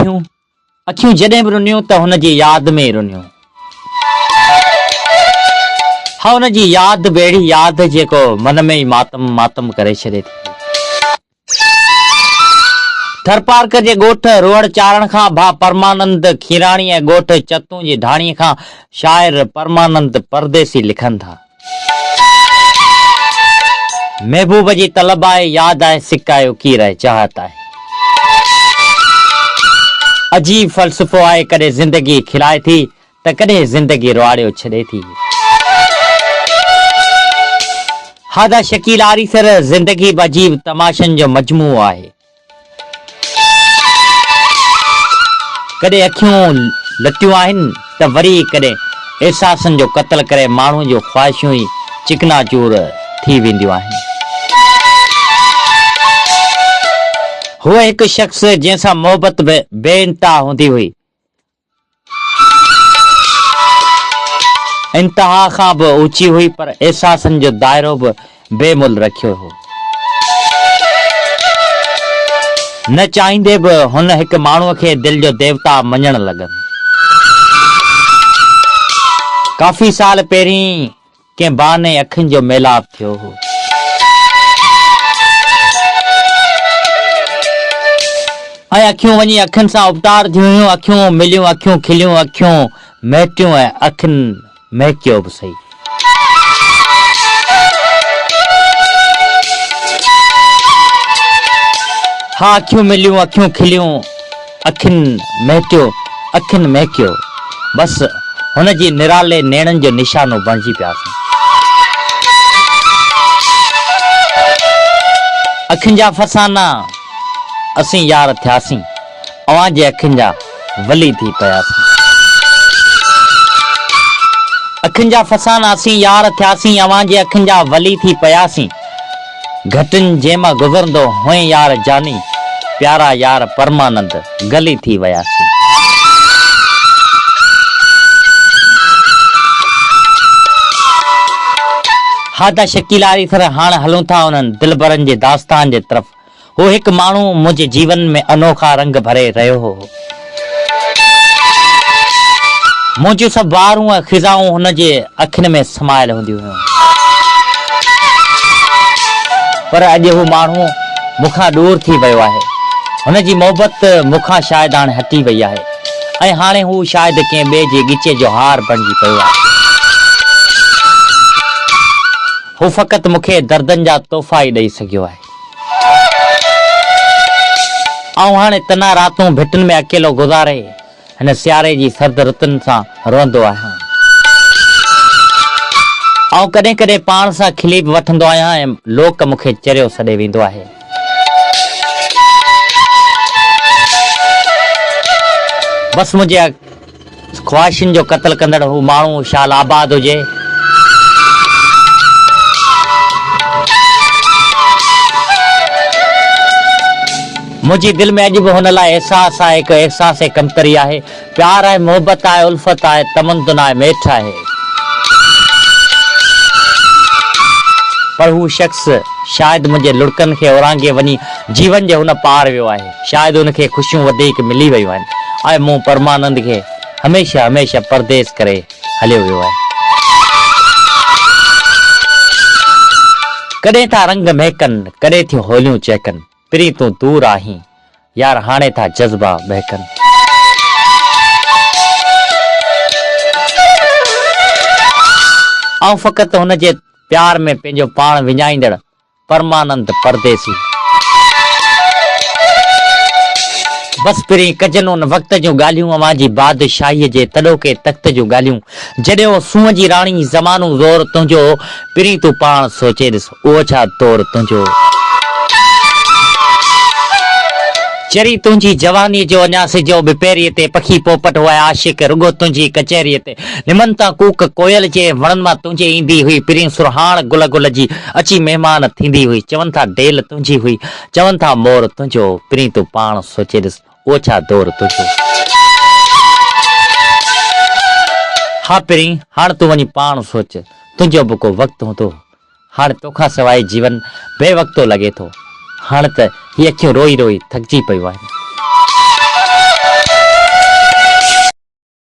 अखियूं अखियूं जॾहिं बि रुनियूं त हुन जी यादि में रुनियूं। हा, हुन जी यादि बेड़ी यादि जेको मन में ई मातम मातम करे छॾे थी। थरपारकर जे ॻोठ रोहड़ चारण खां भा परमानंद खीराणी ऐं ॻोठ चतू जी ढाणीअ खां शाइर परमानंद परदेसी लिखनि था। महबूब जी तलब आहे, याद आहे, सिकायो की रहे चाहत आहे। अजीब फ़लसफ़ो आहे, कॾहिं ज़िंदगी खिलाए थी त कॾहिं ज़िंदगी रुआड़ियो छॾे थी। हादा शकील आरीसर ज़िंदगी बि अजीब तमाशनि जो मजमू आहे। कॾहिं अखियूं लटियूं आहिनि त वरी कॾहिं एहसासनि जो क़त्ल करे माण्हू जो ख़्वाहिशूं ई चिकनाचूर थी वेंदियूं आहिनि। हुआ हिकु शख़्स जंहिंसां मोहबत बेइंतहा हूंदी हुई, इंतहा खां बि ऊची हुई, पर एहसासनि जो दायरो बि बेमुल रखियो हो। न चाहींदे बि हुन हिकु माण्हूअ खे दिलि जो देवता मञण लॻनि। काफ़ी साल पहिरीं कंहिं बहाने अखियुनि जो मेलाप थियो हो। ऐं अखियूं वञी अखियुनि सां उबतार थियूं हुयूं। अखियूं मिलियूं, अखियूं खिलियूं, अखियूं महटियूं ऐं अखियुनि महकियो बि सही। हा, अखियूं मिलियूं, अखियूं खिलियूं, अखियुनि महटियो, अखियुनि महकियो, बसि हुन जी निराले नेणनि जो निशानो बणिजी पियासीं। अखियुनि जा फसाना असीं यार थियासीं, अवां जे अखियुनि जा वली थी पियासीं। अखियुनि जा फसाना असीं यार थियासीं, अवां जे अखियुनि जा वली थी पियासीं। घटनि जंहिंमां गुज़रंदो हुए यार जानी, प्यारा यार परमानंद गली थी वियासीं। हादा शकील आरीसर हाणे हलूं था उन्हनि दिलबरनि जे दास्तान जे तरफ़। हो हिकु माण्हू मुंहिंजे जीवन में अनोखा रंग भरे रहियो हो। मुंहिंजूं सभु वारूं ऐं खिज़ाऊं हुन जे अखियुनि में समायल हूंदियूं हुयूं। पर अॼु हू माण्हू मूंखां दूर थी वियो आहे। हुन जी मोहबत मूंखां शायदि हाणे हटी वई आहे ऐं हाणे हू शायदि कंहिं ॿिए जे ॻिचे जो हार बणिजी पियो आहे। हू फ़क़ति मूंखे दर्दनि जा तोहफ़ा ई ॾेई सघियो आहे। ऐं हाणे तना रातूं भिटुनि में अकेलो गुज़ारे हिन सियारे जी सर्द रुतुनि सां रहंदो आहियां। ऐं कॾहिं कॾहिं पाण सां खिली बि वठंदो आहियां ऐं लोक मूंखे चरियो सॾे वेंदो आहे। बसि मुंहिंजे ख़्वाहिशुनि जो क़त्ल कंदड़ हू माण्हू शाल आबाद हुजे। मुंहिंजी दिलि में अॼु बि हुन लाइ एहसास आहे, हिकु एहसास कमतरी आहे, प्यार आहे, मोहबत आहे, उल्फत आहे, तमन्नुन आहे, मेठ आहे। पर हू शख़्स शायदि मुंहिंजे लुड़कनि खे उरांगे वञी जीवन जे हुन पार वियो आहे। शायदि हुनखे ख़ुशियूं वधीक मिली वियूं आहिनि ऐं मूं परमानंद खे हमेशह हमेशह परदेस करे हलियो वियो आहे। कॾहिं था रंग महकनि, कॾहिं थियूं होलियूं चहकनि, पिरी तूं दूर आहीं यार, हाणे था जज़्बा बहकनि। ऐं फ़क़ति हुन जे प्यार में पंहिंजो पाण विञाईंदड़ परमानंद परदेसी। बसि पिरी कजनि उन वक़्त जूं ॻाल्हियूं, अवां जी बादशाहीअ जे तॾोके तख़्त जूं ॻाल्हियूं, जॾहिं वो सूंह जी राणी ज़मानो ज़ोर तुंहिंजो, पिरी तूं पाण सोचे ॾिस उहो छा तौर तुंहिंजो। चरी तुंहिंजी जवानी जो अञा सिजो बिपेरीअ ते, पखी पोपट हुआ आशिक रुगो तुंहिंजी कचहरीअ ते। निमंता कूक कोयल जे वणनि मां तुंहिंजे ईंदी हुई, पिरी सुरहाण गुल गुल जी अची महिमान थींदी हुई। चवनि था डेल तुंहिंजी हुई, चवनि था मोर तुंहिंजो, पिरी तूं पाण सोचे ॾिस उहो छा दौर तुंहिंजो। हा पिरी, हाणे तूं वञी पाण सोच, तुंहिंजो बि को वक़्तु हूंदो। हाणे तोखां सवाइ जीवन बेवक़्तो लॻे थो। हाणे त हीअ अखियूं रोई रोई थकिजी पियूं आहिनि।